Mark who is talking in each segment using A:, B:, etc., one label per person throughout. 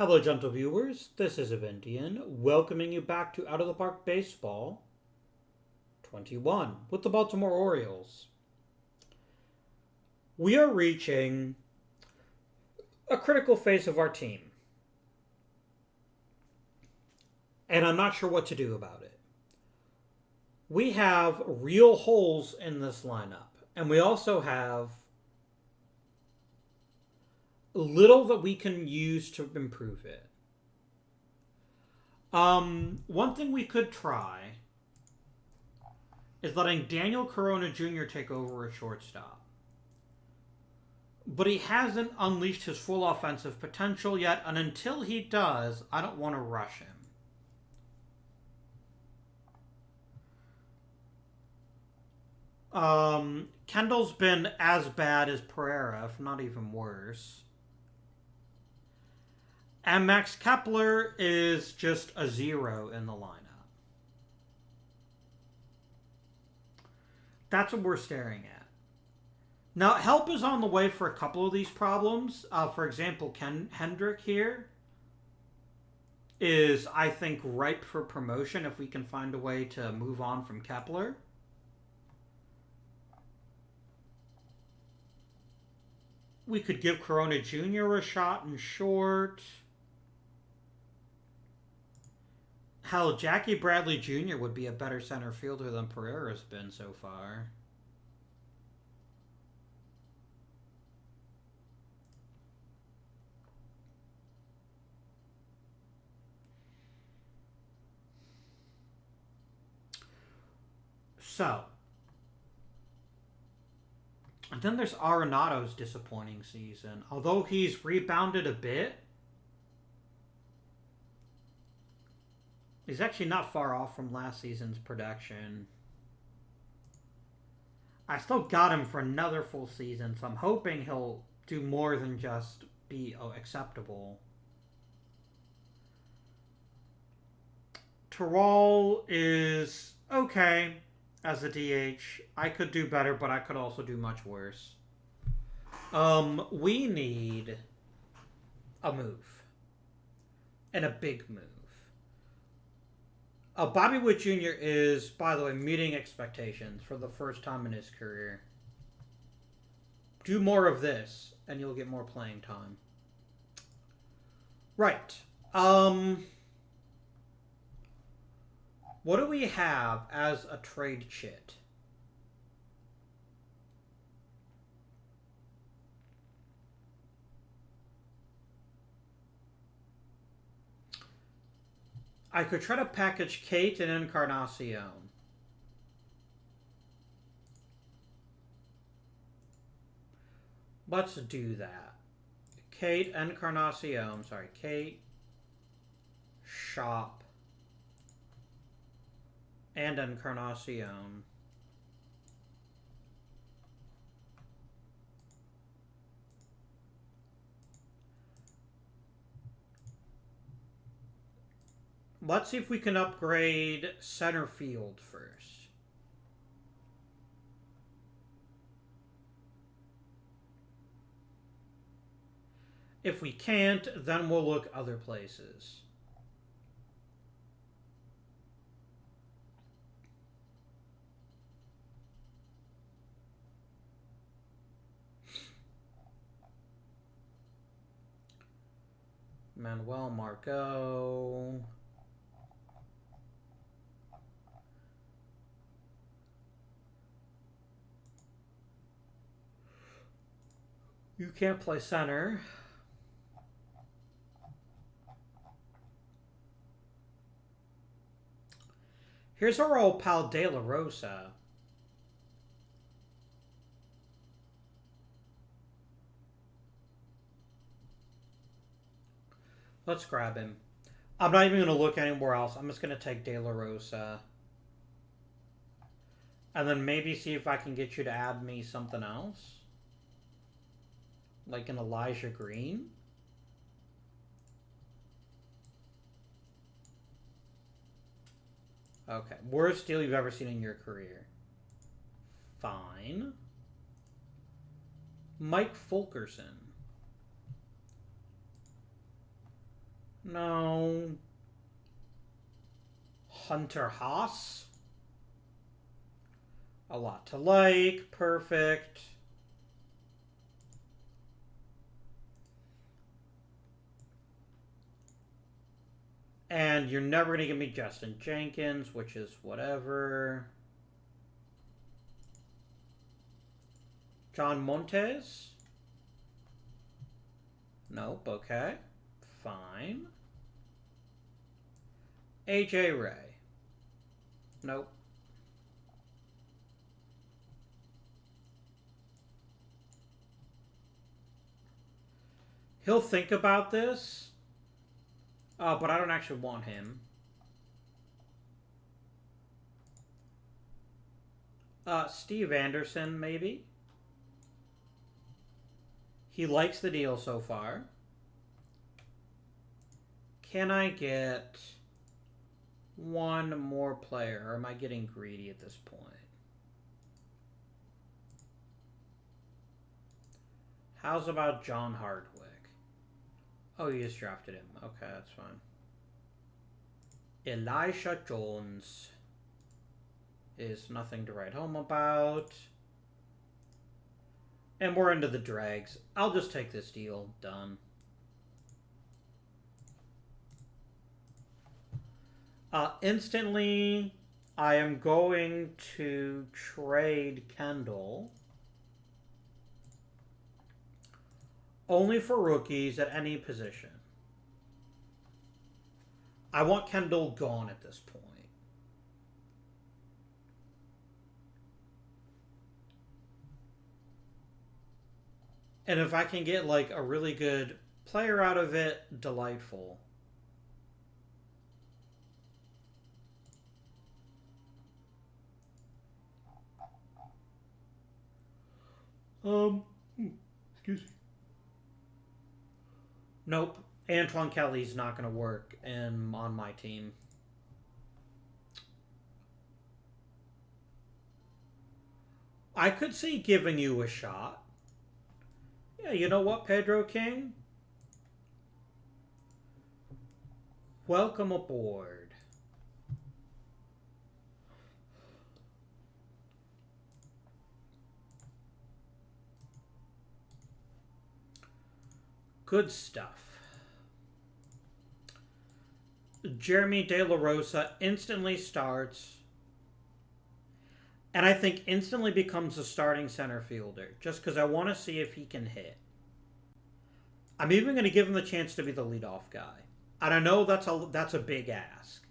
A: Hello, gentle viewers. This is Aventian, welcoming you back to Out of the Park Baseball 21 with the Baltimore Orioles. We are reaching a critical phase of our team, and I'm not sure what to do about it. We have real holes in this lineup, and we also have little that we can use to improve it. One thing we could try is letting Daniel Corona Jr. take over at shortstop. But he hasn't unleashed his full offensive potential yet, and until he does, I don't want to rush him. Kendall's been as bad as Pereira, if not even worse. And Max Kepler is just a 0 in the lineup. That's what we're staring at. Now, help is on the way for a couple of these problems. For example, Hendrick here is, I think, ripe for promotion if we can find a way to move on from Kepler. We could give Corona Jr. a shot in short. Hell, Jackie Bradley Jr. would be a better center fielder than Pereira's been so far. So, and then there's Arenado's disappointing season. Although he's rebounded a bit, he's actually not far off from last season's production. I still got him for another full season, so I'm hoping he'll do more than just be acceptable. Terrell is okay as a DH. I could do better, but I could also do much worse. We need a move. And a big move. Bobby Witt Jr. is, by the way, meeting expectations for the first time in his career. Do more of this, and you'll get more playing time. Right. What do we have as a trade chit? I could try to package Kate and Encarnacion. Let's do that. Kate, Encarnacion. Sorry, Kate, Shop, and Encarnacion. Let's see if we can upgrade center field first. If we can't, then we'll look other places. Manuel Margot. You can't play center. Here's our old pal De La Rosa. Let's grab him. I'm not even going to look anywhere else. I'm just going to take De La Rosa. And then maybe see if I can get you to add me something else. Like an Elijah Green. Okay. Worst deal you've ever seen in your career. Fine. Mike Fulkerson. No. Hunter Haas. A lot to like. Perfect. And you're never going to give me Justin Jenkins, which is whatever. John Montes? Nope, okay. Fine. AJ Ray? Nope. He'll think about this. But I don't actually want him. Steve Anderson, maybe. He likes the deal so far. Can I get one more player, or am I getting greedy at this point? How's about John Hardwick? Oh, you just drafted him. Okay, that's fine. Elisha Jones is nothing to write home about. And we're into the drags. I'll just take this deal. Done. Instantly, I am going to trade Kendall. Only for rookies at any position. I want Kendall gone at this point. And if I can get like a really good player out of it, delightful. Excuse me. Nope. Antoine Kelly's not going to work on my team. I could see giving you a shot. Yeah, you know what, Pedro King? Welcome aboard. Good stuff. Jeremy De La Rosa instantly starts. And I think instantly becomes a starting center fielder. Just because I want to see if he can hit. I'm even going to give him the chance to be the leadoff guy. And I know that's a big ask.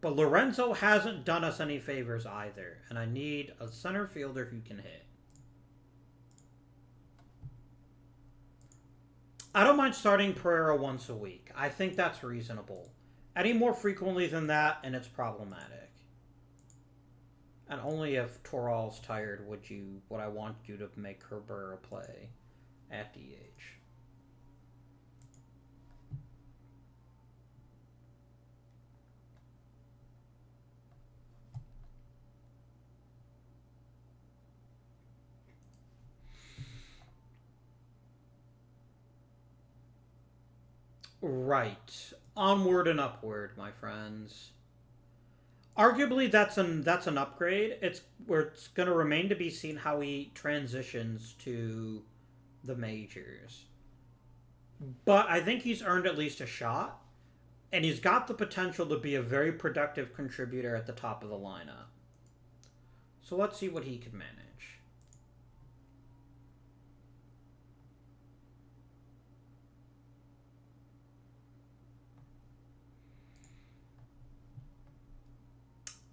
A: But Lorenzo hasn't done us any favors either. And I need a center fielder who can hit. I don't mind starting Pereira once a week. I think that's reasonable. Any more frequently than that, and it's problematic. And only if Toral's tired would I want you to make Herbert a play at DH. Right. Onward and upward, my friends. Arguably, that's an upgrade. It's going to remain to be seen how he transitions to the majors. But I think he's earned at least a shot, and he's got the potential to be a very productive contributor at the top of the lineup. So let's see what he can manage.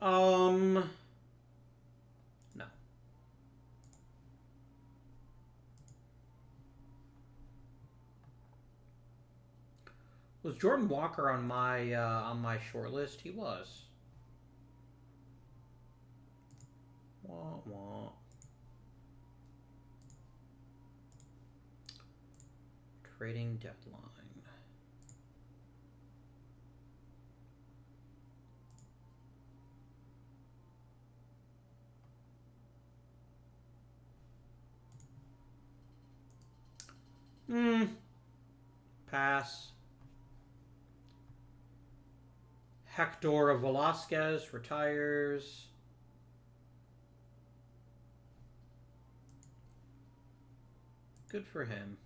A: No. Was Jordan Walker on my short list? He was. Wah, wah. Trading deadline. Pass. Hector Velasquez retires. Good for him.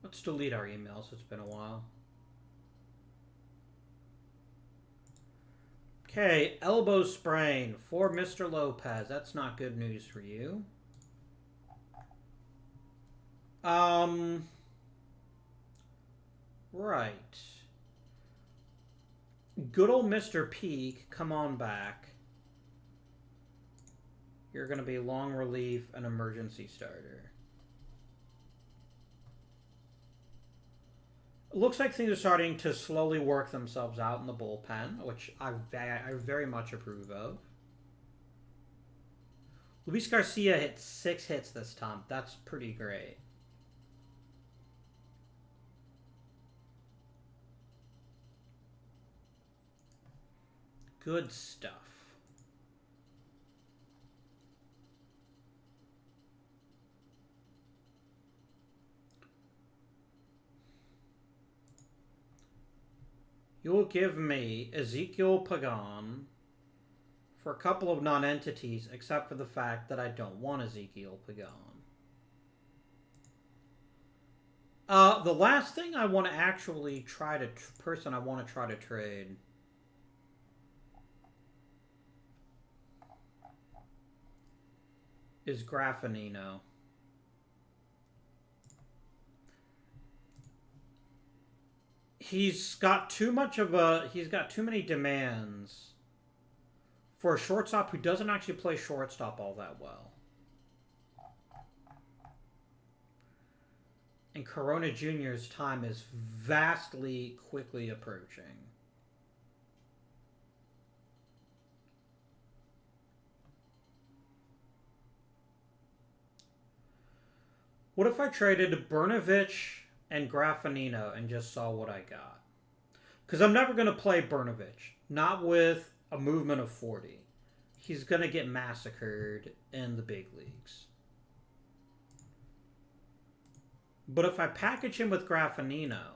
A: Let's delete our emails. It's been a while. Okay, elbow sprain for Mr. Lopez. That's not good news for you. Right. Good old Mr. Peak, come on back. You're going to be long relief and emergency starter. It looks like things are starting to slowly work themselves out in the bullpen, which I very much approve of. Luis Garcia hit 6 hits this time. That's pretty great. Good stuff. You'll give me Ezekiel Pagan for a couple of non-entities, except for the fact that I don't want Ezekiel Pagan. The last thing I want to actually try to... person I want to try to trade... is Graffinino. He's got too much of a... he's got too many demands for a shortstop who doesn't actually play shortstop all that well. And Corona Jr.'s time is vastly quickly approaching. What if I traded Brnovich and Graffinino and just saw what I got? Because I'm never going to play Brnovich. Not with a movement of 40. He's going to get massacred in the big leagues. But if I package him with Graffinino,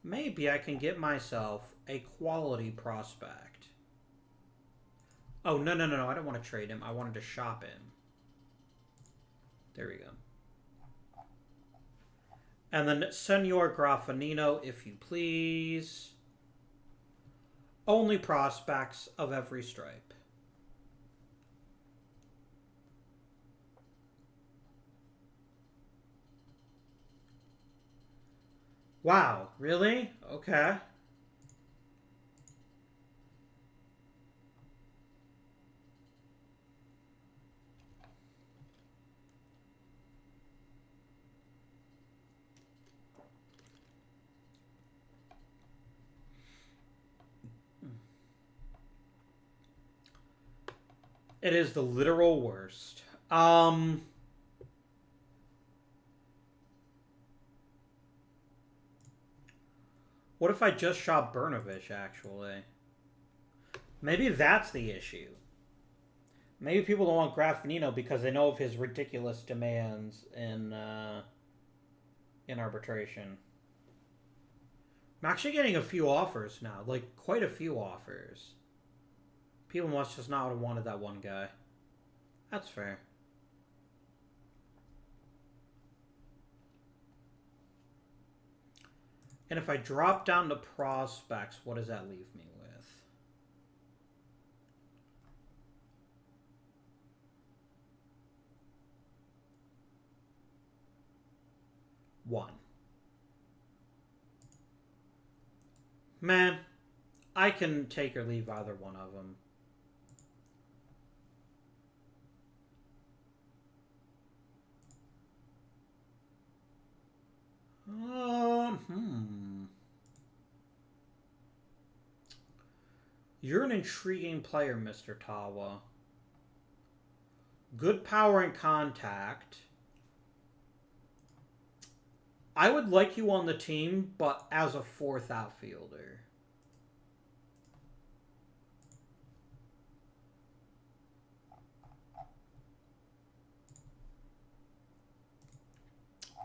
A: maybe I can get myself a quality prospect. Oh, no. I don't want to trade him. I wanted to shop him. There we go. And then Senor Graffinino, if you please. Only prospects of every stripe. Wow, really? Okay. It is the literal worst. What if I just shot Brnovich, actually? Maybe that's the issue. Maybe people don't want Graffinino because they know of his ridiculous demands in arbitration. I'm actually getting a few offers now. Like, quite a few offers. People must just not have wanted that one guy. That's fair. And if I drop down to prospects, what does that leave me with? One. Man, I can take or leave either one of them. You're an intriguing player, Mr. Tawa. Good power and contact. I would like you on the team, but as a 4th outfielder.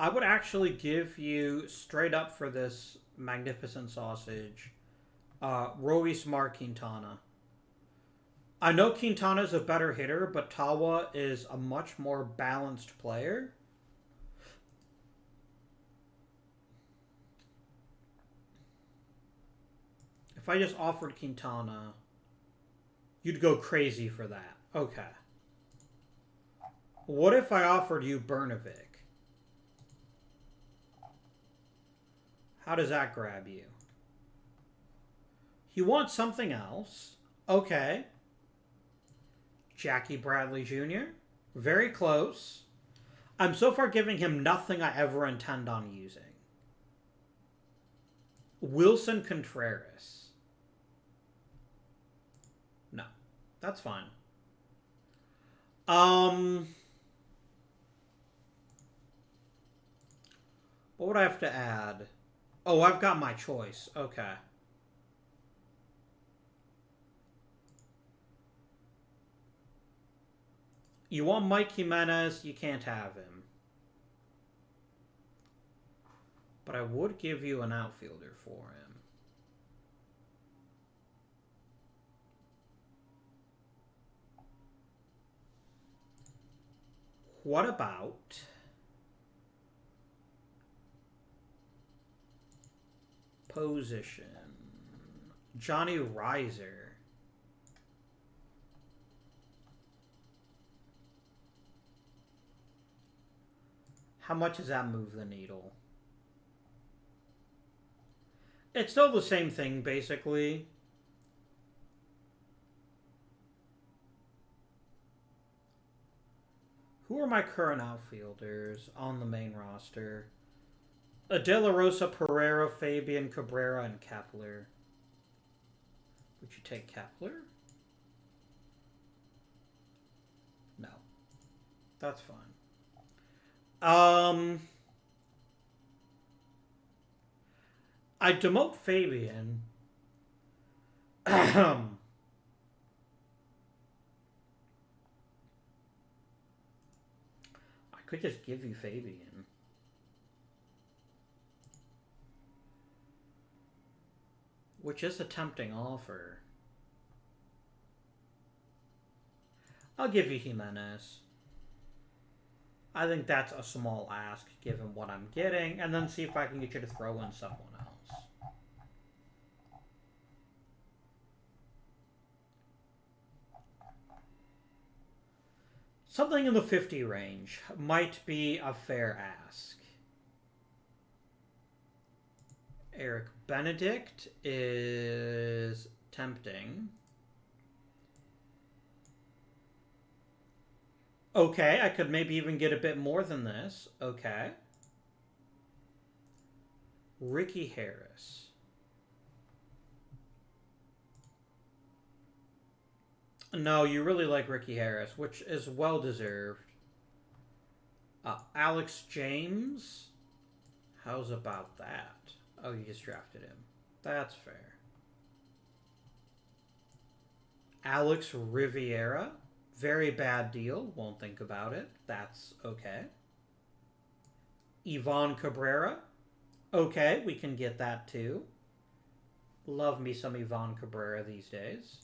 A: I would actually give you, straight up for this magnificent sausage, Royce Mark Quintana. I know Quintana's a better hitter, but Tawa is a much more balanced player. If I just offered Quintana, you'd go crazy for that. Okay. What if I offered you Bernovic? How does that grab you? You want something else. Okay. Jackie Bradley Jr. Very close. I'm so far giving him nothing I ever intend on using. Wilson Contreras. No. That's fine. What would I have to add? Oh, I've got my choice. Okay. You want Mike Jimenez, you can't have him. But I would give you an outfielder for him. What about position? Johnny Reiser. How much does that move the needle? It's still the same thing, basically. Who are my current outfielders on the main roster? De La Rosa, Pereira, Fabian, Cabrera, and Kepler. Would you take Kepler? No. That's fine. I demote Fabian. I could just give you Fabian. Which is a tempting offer. I'll give you Jimenez. I think that's a small ask given what I'm getting, and then see if I can get you to throw in someone else. Something in the 50 range might be a fair ask. Eric Benedict is tempting. Okay, I could maybe even get a bit more than this. Okay. Ricky Harris. No, you really like Ricky Harris, which is well-deserved. Alex James? How's about that? Oh, you just drafted him. That's fair. Alex Riviera? Very bad deal. Won't think about it. That's okay. Ivan Cabrera? Okay, we can get that too. Love me some Ivan Cabrera these days.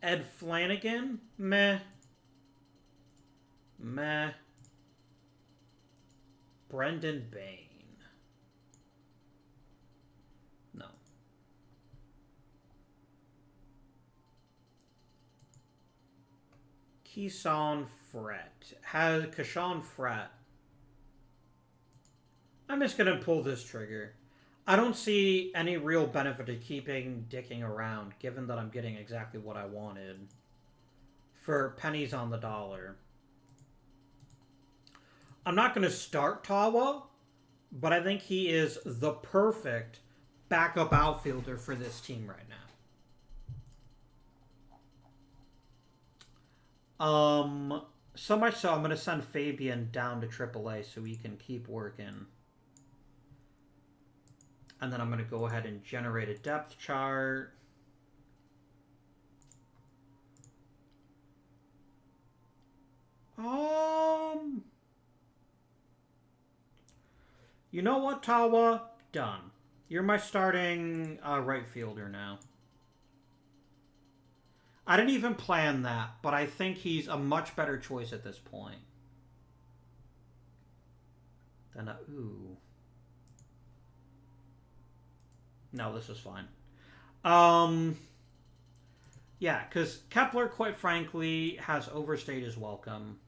A: Ed Flanagan? Meh. Meh. Brendan Bain? No. Keyshawn Fret. Has Keyshawn Fret. I'm just going to pull this trigger. I don't see any real benefit to keeping dicking around, given that I'm getting exactly what I wanted for pennies on the dollar. I'm not going to start Tawa, but I think he is the perfect backup outfielder for this team right now. So much so I'm going to send Fabian down to AAA so he can keep working. And then I'm going to go ahead and generate a depth chart. You know what, Tawa? Done. You're my starting right fielder now. I didn't even plan that, but I think he's a much better choice at this point. Than a... Ooh. No, this is fine. Yeah, because Kepler, quite frankly, has overstayed his welcome.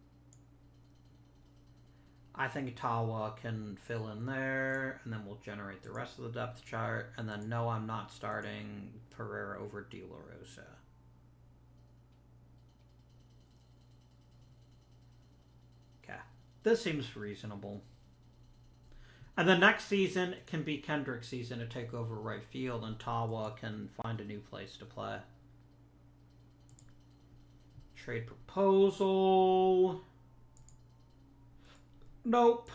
A: I think Tawa can fill in there, and then we'll generate the rest of the depth chart. And then, no, I'm not starting Pereira over De La Rosa. Okay. This seems reasonable. And the next season can be Kendrick's season to take over right field, and Tawa can find a new place to play. Trade proposal. Nope.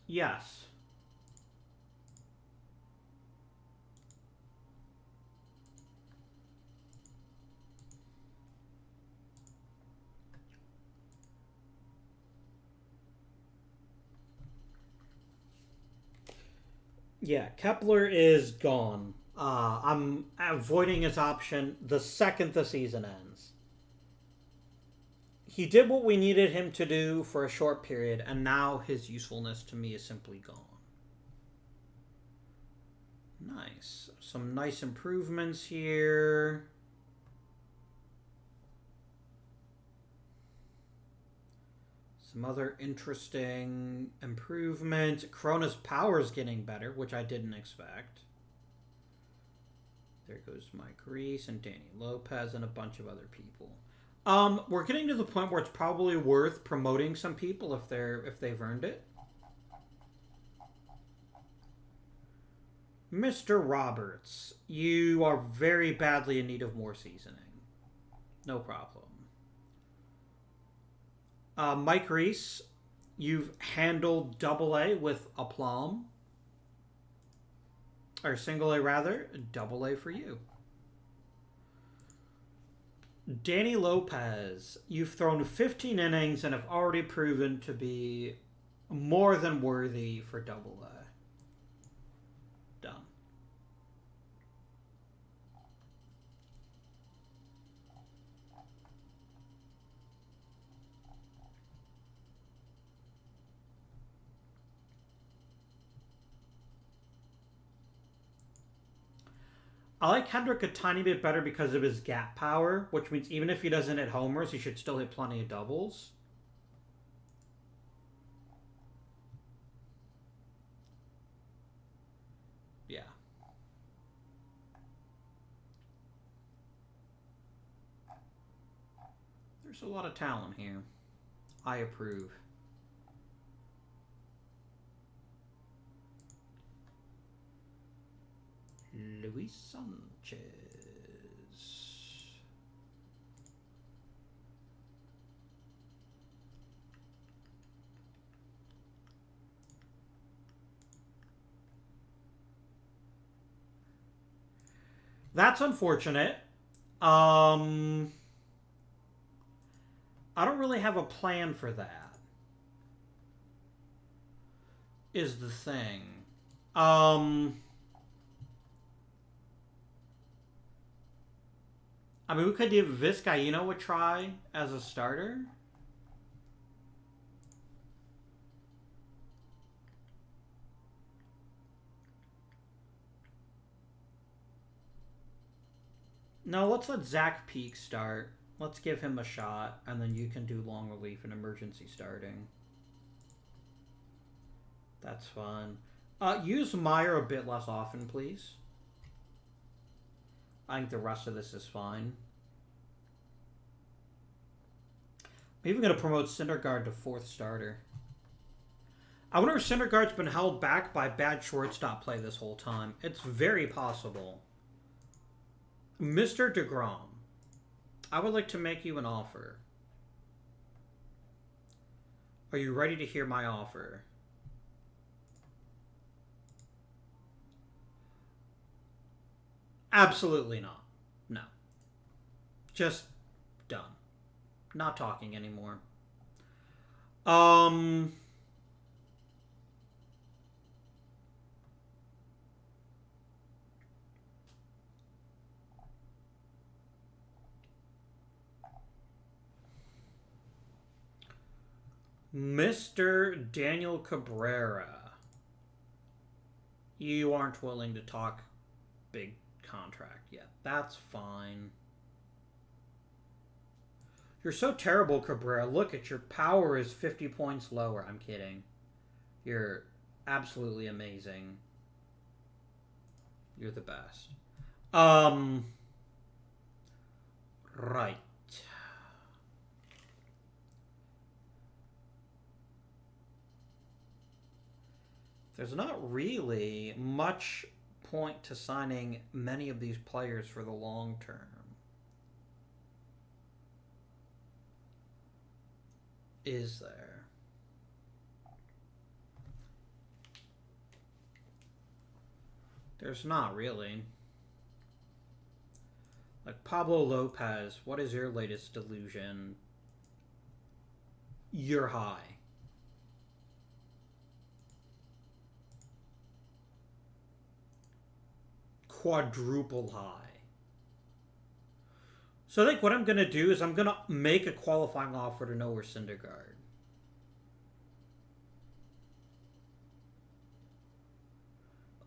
A: Yes. Yeah, Kepler is gone. I'm avoiding his option the second the season ends. He did what we needed him to do for a short period, and now his usefulness to me is simply gone. Nice. Some nice improvements here. Some other interesting improvements. Corona's power is getting better, which I didn't expect. There goes Mike Reese and Danny Lopez and a bunch of other people. We're getting to the point where it's probably worth promoting some people if they've earned it. Mr. Roberts, you are very badly in need of more seasoning. No problem. Mike Reese, you've handled double A with aplomb. Or single A rather. Double A for you. Danny Lopez, you've thrown 15 innings and have already proven to be more than worthy for double A. Done. I like Hendrick a tiny bit better because of his gap power, which means even if he doesn't hit homers, he should still hit plenty of doubles. Yeah. There's a lot of talent here. I approve. Luis Sanchez. That's unfortunate. I don't really have a plan for that. Is the thing. I mean, we could give Vizcaíno a try as a starter. No, let's let Zach Peak start. Let's give him a shot, and then you can do long relief and emergency starting. That's fine. Use Meyer a bit less often, please. I think the rest of this is fine. I'm even going to promote Syndergaard to 4th starter. I wonder if Syndergaard's been held back by bad shortstop play this whole time. It's very possible. Mr. DeGrom, I would like to make you an offer. Are you ready to hear my offer? Absolutely not. No. Just done. Not talking anymore. Um, Mr. Daniel Cabrera. You aren't willing to talk big contract yet. That's fine. You're so terrible, Cabrera. Look at your power is 50 points lower. I'm kidding. You're absolutely amazing. You're the best. Right. There's not really much point to signing many of these players for the long term. Is there? There's not really. Like Pablo Lopez, what is your latest delusion? You're high. Quadruple high. So I think what I'm going to do is I'm going to make a qualifying offer to Noah Syndergaard.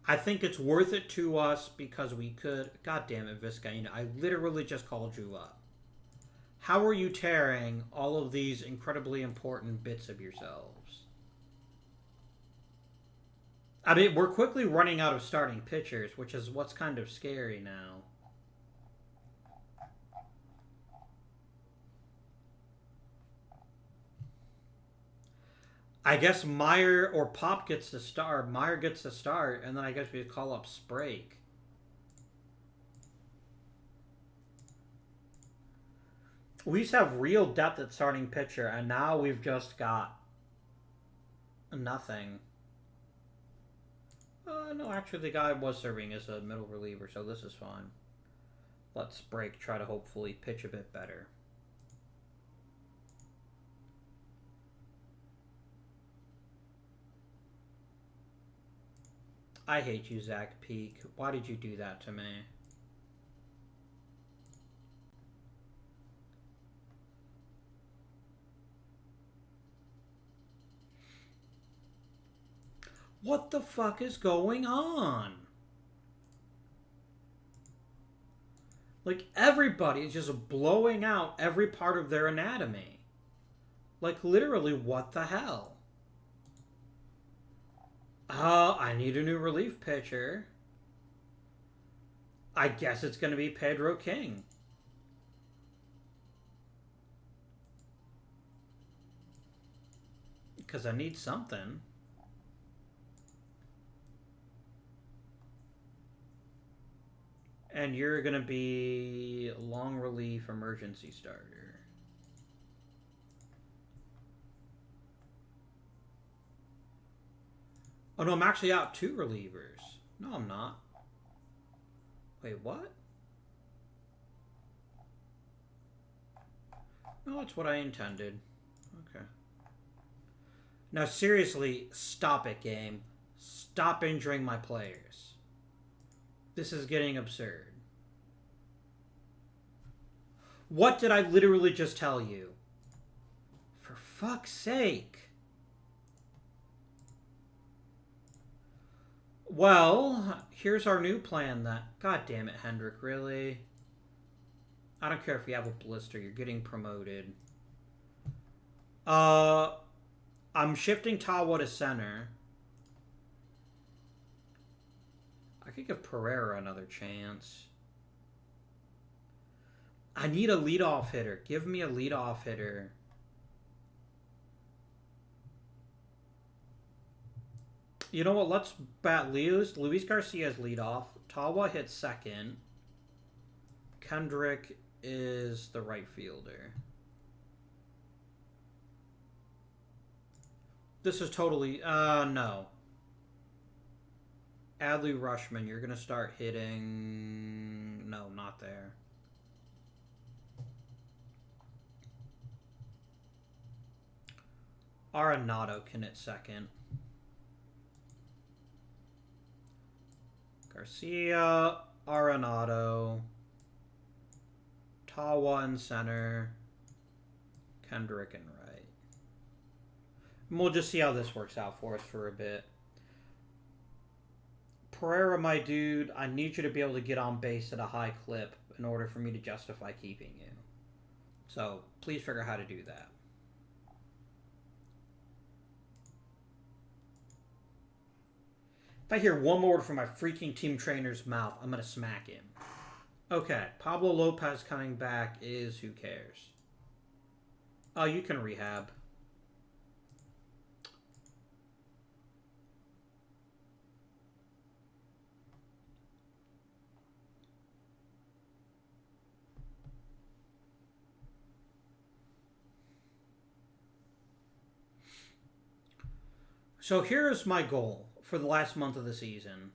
A: I think it's worth it to us because we could... God damn it, Vizcaíno. I literally just called you up. How are you tearing all of these incredibly important bits of yourselves? I mean, we're quickly running out of starting pitchers, which is what's kind of scary now. I guess Meyer or Pop gets to start. Meyer gets to start, and then I guess we call up Sprake. We used to have real depth at starting pitcher, and now we've just got nothing. No, actually, the guy was serving as a middle reliever, so this is fine. Let Sprake try to hopefully pitch a bit better. I hate you, Zach Peak. Why did you do that to me? What the fuck is going on? Like, everybody is just blowing out every part of their anatomy. Like, literally, what the hell? I need a new relief pitcher. I guess it's going to be Pedro King. Because I need something. And you're going to be long relief emergency starter. Oh, no, I'm actually out 2 relievers. No, I'm not. Wait, what? No, that's what I intended. Okay. Now, seriously, stop it, game. Stop injuring my players. This is getting absurd. What did I literally just tell you? For fuck's sake. Well, here's our new plan that... God damn it, Hendrick, really? I don't care if you have a blister. You're getting promoted. I'm shifting Tawa to center. I could give Pereira another chance. I need a leadoff hitter. Give me a leadoff hitter. You know what? Let's bat Luis Garcia's leadoff. Tawa hits second. Kendrick is the right fielder. This is totally... no. Adley Rushman, you're going to start hitting... No, not there. Arenado can hit second. Garcia, Arenado, Tawa in center, Kendrick in right. And we'll just see how this works out for us for a bit. Pereira, my dude, I need you to be able to get on base at a high clip in order for me to justify keeping you. So please figure out how to do that. If I hear one more word from my freaking team trainer's mouth, I'm going to smack him. Okay, Pablo Lopez coming back is who cares? Oh, you can rehab. So here's my goal for the last month of the season.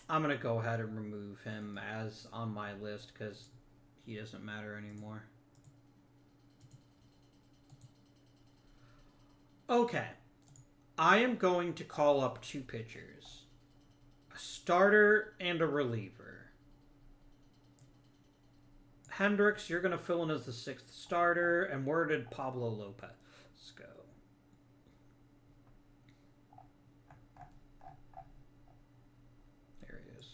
A: I'm going to go ahead and remove him as on my list because he doesn't matter anymore. Okay. I am going to call up 2 pitchers. A starter and a reliever. Hendricks, you're going to fill in as the 6th starter. And where did Pablo Lopez go? There he is.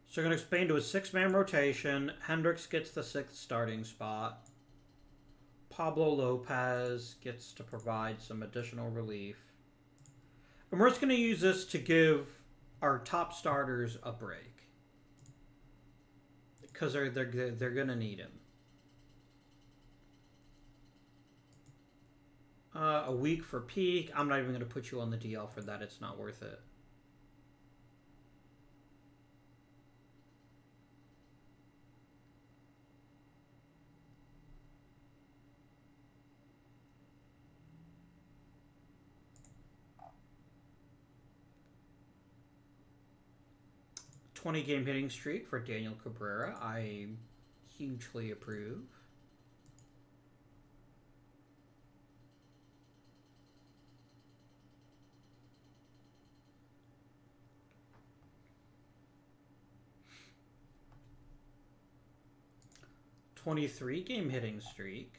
A: So you're going to expand to a 6-man rotation. Hendricks gets the 6th starting spot. Pablo Lopez gets to provide some additional relief. And we're just going to use this to give our top starters a break. Because they're going to need him. A week for peak. I'm not even going to put you on the DL for that. It's not worth it. ...20-game hitting streak for Daniel Cabrera. I hugely approve. ...23-game hitting streak.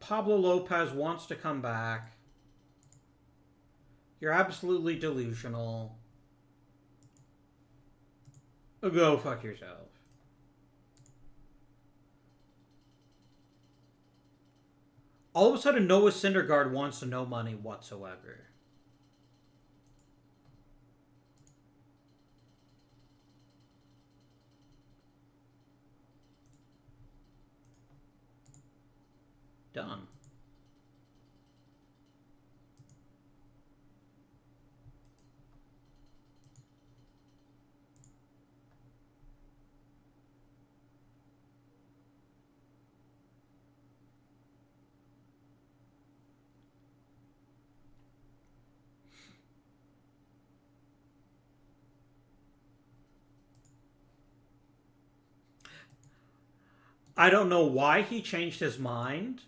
A: Pablo Lopez wants to come back. You're absolutely delusional. Go fuck yourself. All of a sudden, Noah Syndergaard wants no money whatsoever. Done. I don't know why he changed his mind.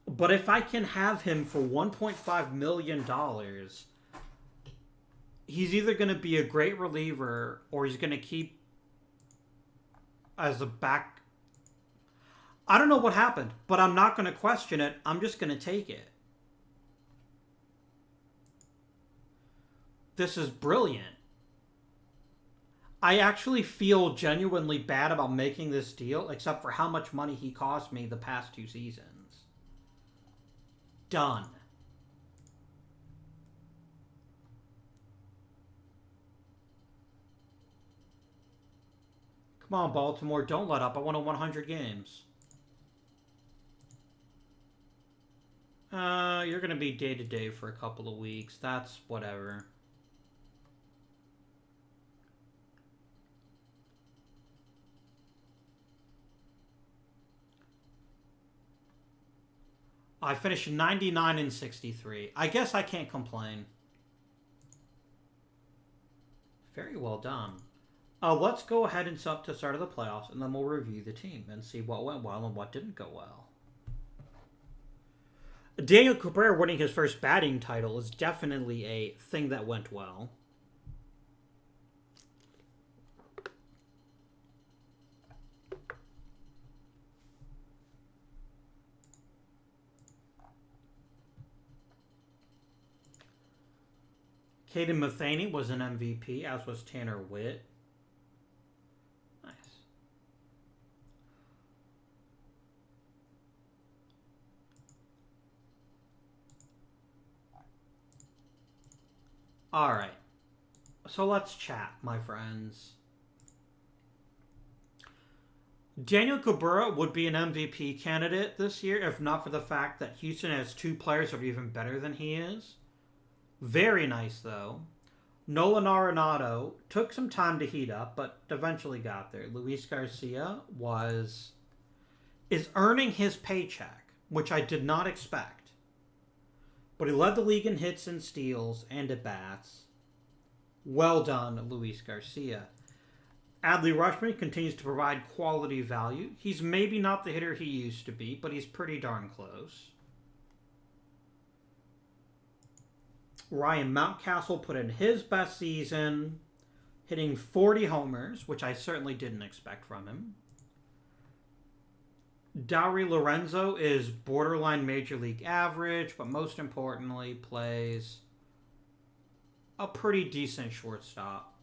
A: But if I can have him for $1.5 million, he's either going to be a great reliever or he's going to keep as a back. I don't know what happened, but I'm not going to question it. I'm just going to take it. This is brilliant. I actually feel genuinely bad about making this deal, except for how much money he cost me the past 2 seasons. Done. Come on, Baltimore. Don't let up. I want 100 games. You're going to be day-to-day for a couple of weeks. That's whatever. I finished 99 and 63. I guess I can't complain. Very well done. Let's go ahead and up to the start of the playoffs, and then we'll review the team and see what went well and what didn't go well. Daniel Cabrera winning his first batting title is definitely a thing that went well. Caden Matheny was an MVP, as was Tanner Witt. Nice. All right. So let's chat, my friends. Daniel Cabrera would be an MVP candidate this year, if not for the fact that Houston has two players that are even better than he is. Very nice, though. Nolan Arenado took some time to heat up, but eventually got there. Luis Garcia is earning his paycheck, which I did not expect. But he led the league in hits and steals and at bats. Well done, Luis Garcia. Adley Rutschman continues to provide quality value. He's maybe not the hitter he used to be, but he's pretty darn close. Ryan Mountcastle put in his best season, hitting 40 homers, which I certainly didn't expect from him. Dowry Lorenzo is borderline major league average, but most importantly plays a pretty decent shortstop.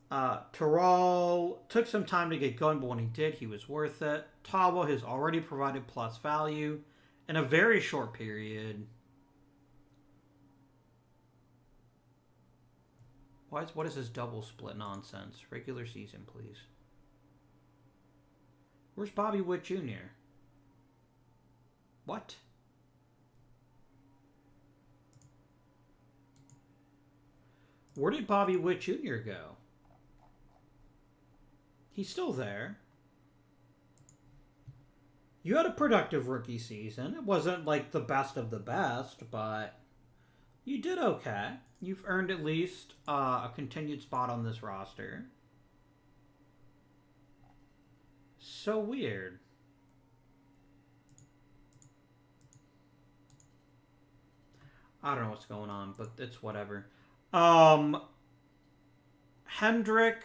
A: Terrell took some time to get going, but when he did, he was worth it. Tawa has already provided plus value in a very short period. What is this double split nonsense? Regular season, please. Where's Bobby Witt Jr.? What? Where did Bobby Witt Jr. go? He's still there. You had a productive rookie season. It wasn't like the best of the best, but you did okay. You've earned at least a continued spot on this roster. So weird. I don't know what's going on, but it's whatever. Hendrick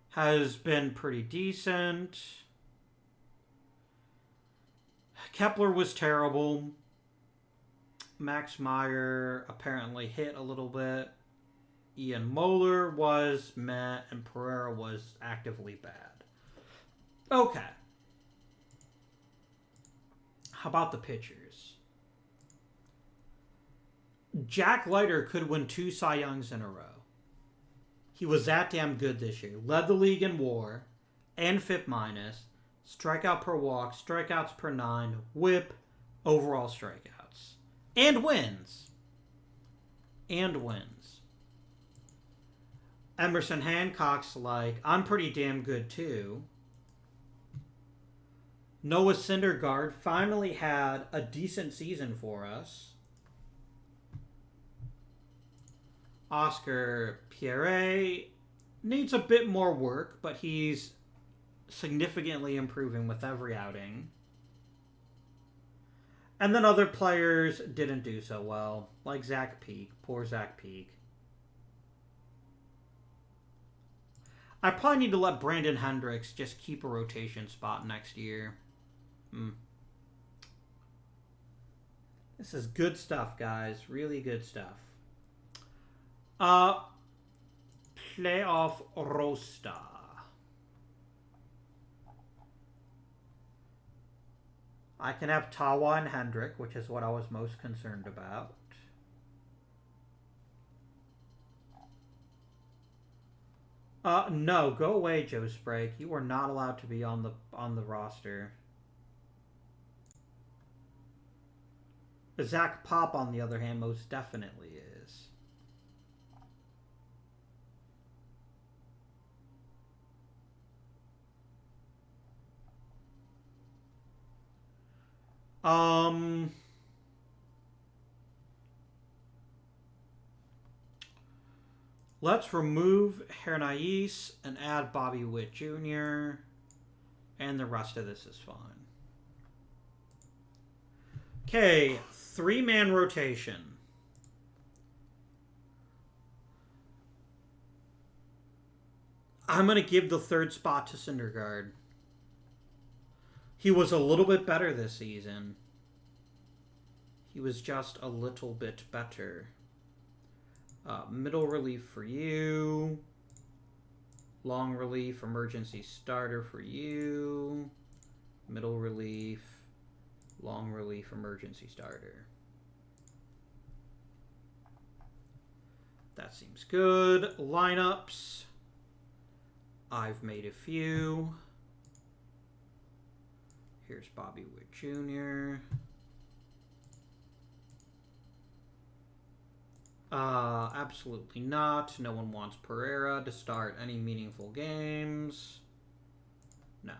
A: has been pretty decent. Kepler was terrible. Max Meyer apparently hit a little bit. Ian Moeller was meh, and Pereira was actively bad. Okay. How about the pitchers? Jack Leiter could win 2 Cy Youngs in a row. He was that damn good this year. Led the league in WAR and FIP minus, strikeout per walk, strikeouts per 9, whip, overall strikeouts. And wins. Emerson Hancock's like, I'm pretty damn good too. Noah Syndergaard finally had a decent season for us. Oscar Pierre needs a bit more work, but he's significantly improving with every outing. And then other players didn't do so well, like Zach Peak. Poor Zach Peak. I probably need to let Brandon Hendricks just keep a rotation spot next year. This is good stuff, guys. Really good stuff. Playoff roster. I can have Tawa and Hendrick, which is what I was most concerned about. No, go away, Joe Sprague. You are not allowed to be on the roster. Zach Pop, on the other hand, most definitely is. Um, let's remove Hernais and add Bobby Witt Jr. And the rest of this is fine. Okay, 3-man rotation. I'm going to give the third spot to Syndergaard. He was a little bit better this season. He was just a little bit better. Middle relief for you. Long relief, emergency starter for you. Middle relief, long relief, emergency starter. That seems good. Lineups. I've made a few. Here's Bobby Witt Jr. Absolutely not. No one wants Pereira to start any meaningful games. No.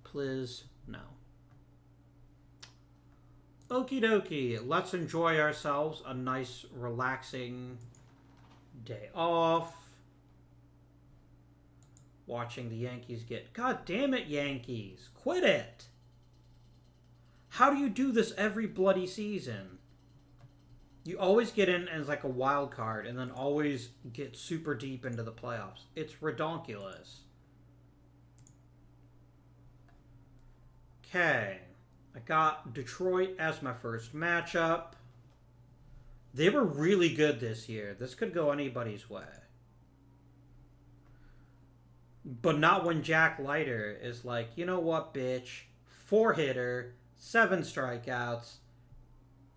A: Please, no. Okie dokie. Let's enjoy ourselves a nice, relaxing day off. Watching the Yankees get... God damn it, Yankees. Quit it. How do you do this every bloody season? You always get in as like a wild card and then always get super deep into the playoffs. It's redonkulous. Okay. I got Detroit as my first matchup. They were really good this year. This could go anybody's way. But not when Jack Leiter is like, you know what, bitch? 4-hitter, 7 strikeouts,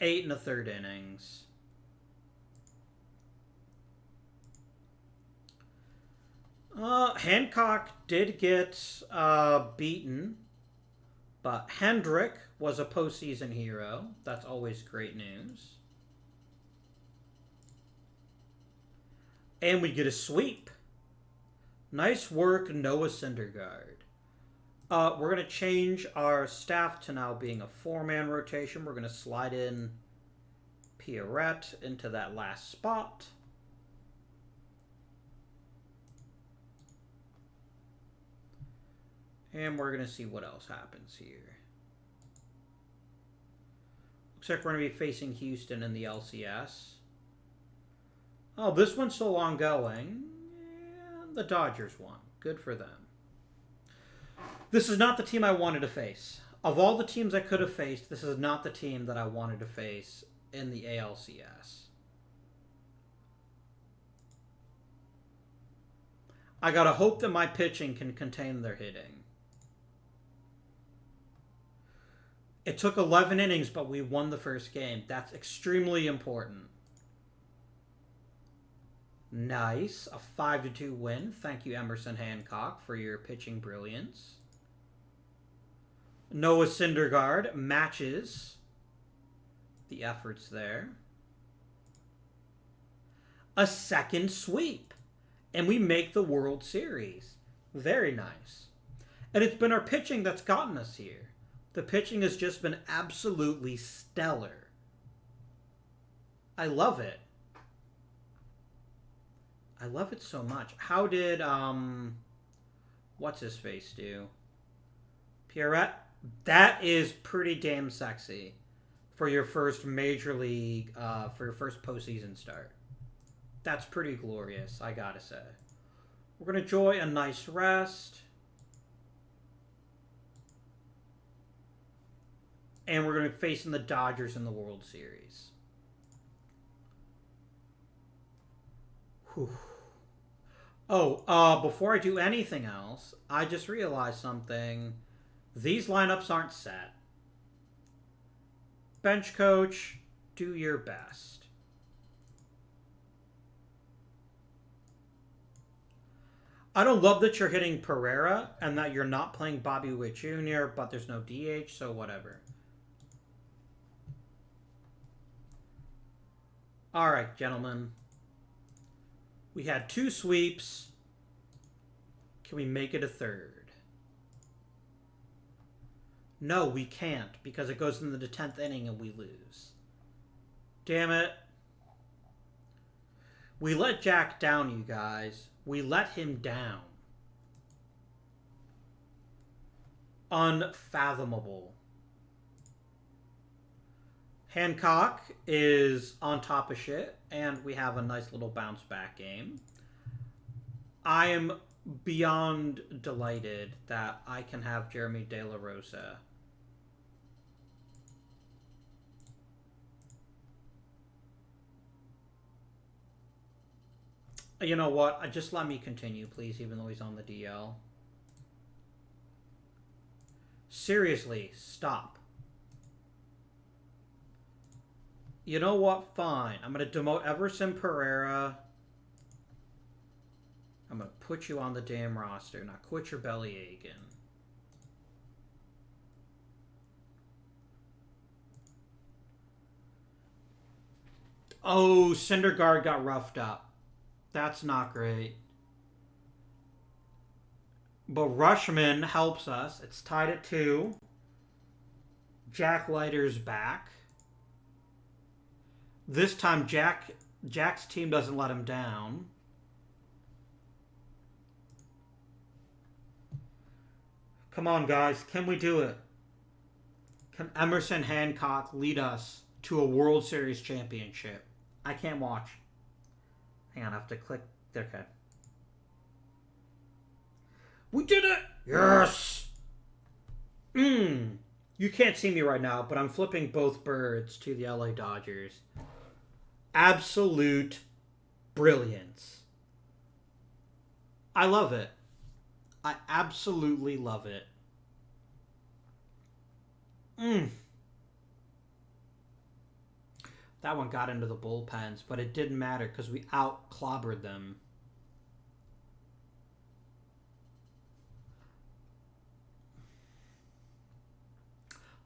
A: 8 1/3 innings. Hancock did get beaten, but Hendrick was a postseason hero. That's always great news. And we get a sweep. Nice work, Noah Syndergaard. We're going to change our staff to now being a 4-man rotation. We're going to slide in Pierrette into that last spot. And we're going to see what else happens here. Looks like we're going to be facing Houston in the LCS. Oh, this one's still ongoing. And the Dodgers won. Good for them. This is not the team I wanted to face. Of all the teams I could have faced, this is not the team that I wanted to face in the ALCS. I gotta hope that my pitching can contain their hitting. It took 11 innings, but we won the first game. That's extremely important. Nice. A 5-2 win. Thank you, Emerson Hancock, for your pitching brilliance. Noah Syndergaard matches the efforts there. A second sweep. And we make the World Series. Very nice. And it's been our pitching that's gotten us here. The pitching has just been absolutely stellar. I love it. I love it so much. How did, what's his face do? Pierrette? That is pretty damn sexy for your first major league, for your first postseason start. That's pretty glorious, I gotta say. We're going to enjoy a nice rest. And we're going to be facing the Dodgers in the World Series. Whew. Oh, before I do anything else, I just realized something. These lineups aren't set. Bench coach, do your best. I don't love that you're hitting Pereira and that you're not playing Bobby Witt Jr., but there's no DH, so whatever. All right, gentlemen. We had 2 sweeps. Can we make it a third? No, we can't, because it goes into the 10th inning and we lose. Damn it. We let Jack down, you guys. We let him down. Unfathomable. Hancock is on top of shit, and we have a nice little bounce back game. I am beyond delighted that I can have Jeremy De La Rosa. You know what? Just let me continue, please, even though he's on the DL. Seriously, stop. You know what? Fine. I'm going to demote Everson Pereira. I'm going to put you on the damn roster. Now quit your belly aching. Oh, Syndergaard got roughed up. That's not great. But Rushman helps us. It's tied at 2. Jack Leiter's back. This time Jack's team doesn't let him down. Come on, guys. Can we do it? Can Emerson Hancock lead us to a World Series championship? I can't watch. Hang on, I have to click. Okay. We did it! Yes! You can't see me right now, but I'm flipping both birds to the LA Dodgers. Absolute brilliance. I love it. I absolutely love it. That one got into the bullpens, but it didn't matter because we out-clobbered them.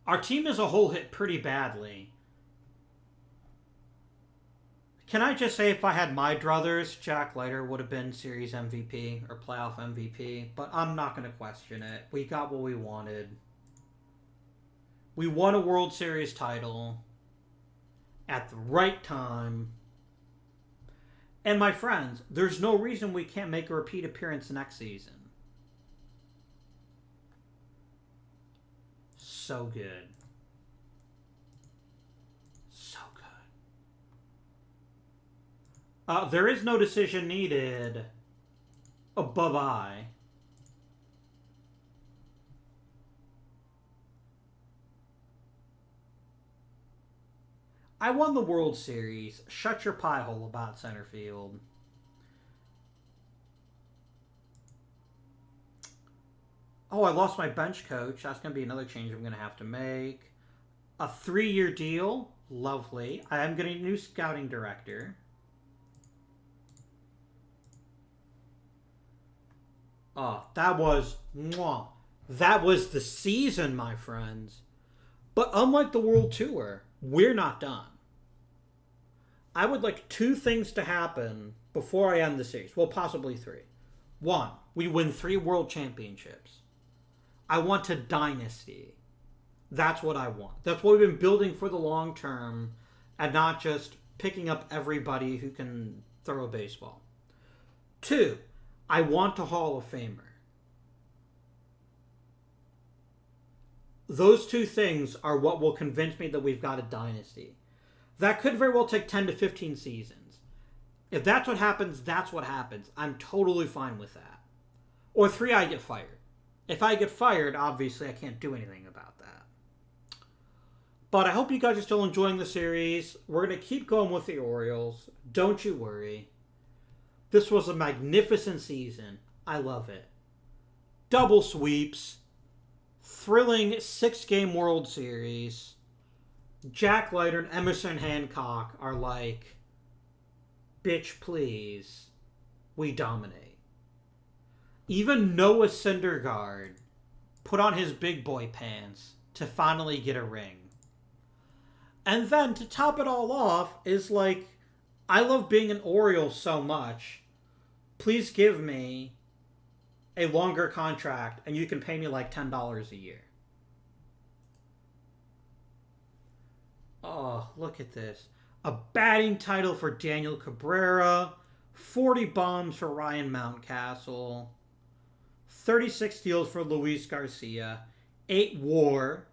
A: Our team as a whole hit pretty badly. Can I just say, if I had my druthers, Jack Leiter would have been Series MVP or Playoff MVP, but I'm not going to question it. We got what we wanted. We won a World Series title at the right time. And my friends, there's no reason we can't make a repeat appearance next season. So good. So good. There is no decision needed. Oh, bye-bye. I won the World Series. Shut your pie hole about center field. Oh, I lost my bench coach. That's going to be another change I'm going to have to make. A 3-year deal. Lovely. I am getting a new scouting director. Oh, that was... Mwah. That was the season, my friends. But unlike the World Tour, we're not done. I would like 2 things to happen before I end the series. Well, possibly 3. 1, we win 3 world championships. I want a dynasty. That's what I want. That's what we've been building for the long term, and not just picking up everybody who can throw a baseball. 2, I want a Hall of Famer. Those 2 things are what will convince me that we've got a dynasty. That could very well take 10 to 15 seasons. If that's what happens, that's what happens. I'm totally fine with that. Or 3, I get fired. If I get fired, obviously I can't do anything about that. But I hope you guys are still enjoying the series. We're going to keep going with the Orioles. Don't you worry. This was a magnificent season. I love it. Double sweeps. Thrilling 6-game World Series. Jack Leiter and Emerson Hancock are like, bitch, please. We dominate. Even Noah Syndergaard put on his big boy pants to finally get a ring. And then to top it all off is like, I love being an Oriole so much. Please give me a longer contract and you can pay me like $10 a year. look at this. A batting title for Daniel Cabrera. 40 bombs for Ryan Mountcastle. 36 steals for Luis Garcia. 8 WAR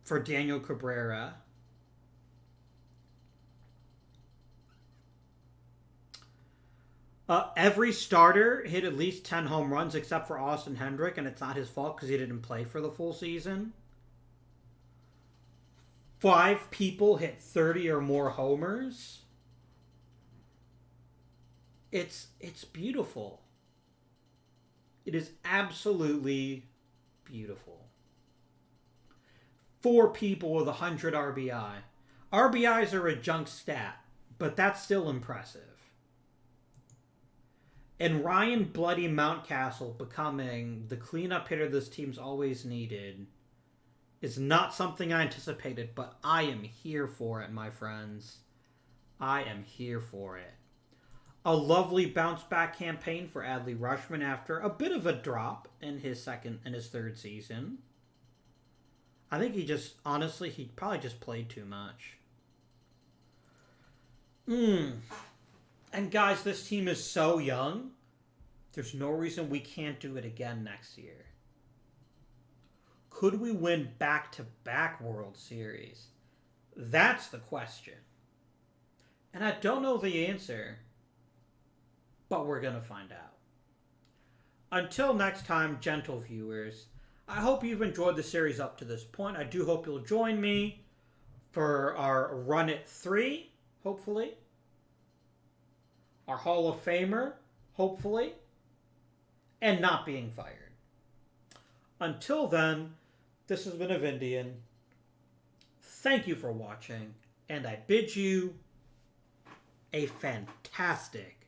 A: for Daniel Cabrera. Every starter hit at least 10 home runs except for Austin Hendrick, and it's not his fault because he didn't play for the full season. 5 people hit 30 or more homers. It's beautiful. It is absolutely beautiful. 4 people with 100 RBI. RBIs are a junk stat, but that's still impressive. And Ryan Bloody Mountcastle becoming the cleanup hitter this team's always needed is not something I anticipated, but I am here for it, my friends. I am here for it. A lovely bounce back campaign for Adley Rutschman after a bit of a drop in his third season. I think he probably just played too much. And guys, this team is so young. There's no reason we can't do it again next year. Could we win back-to-back World Series? That's the question. And I don't know the answer, but we're going to find out. Until next time, gentle viewers, I hope you've enjoyed the series up to this point. I do hope you'll join me for our Run It 3, hopefully. Our Hall of Famer, hopefully. And not being fired. Until then, this has been Avindian. Thank you for watching, and I bid you a fantastic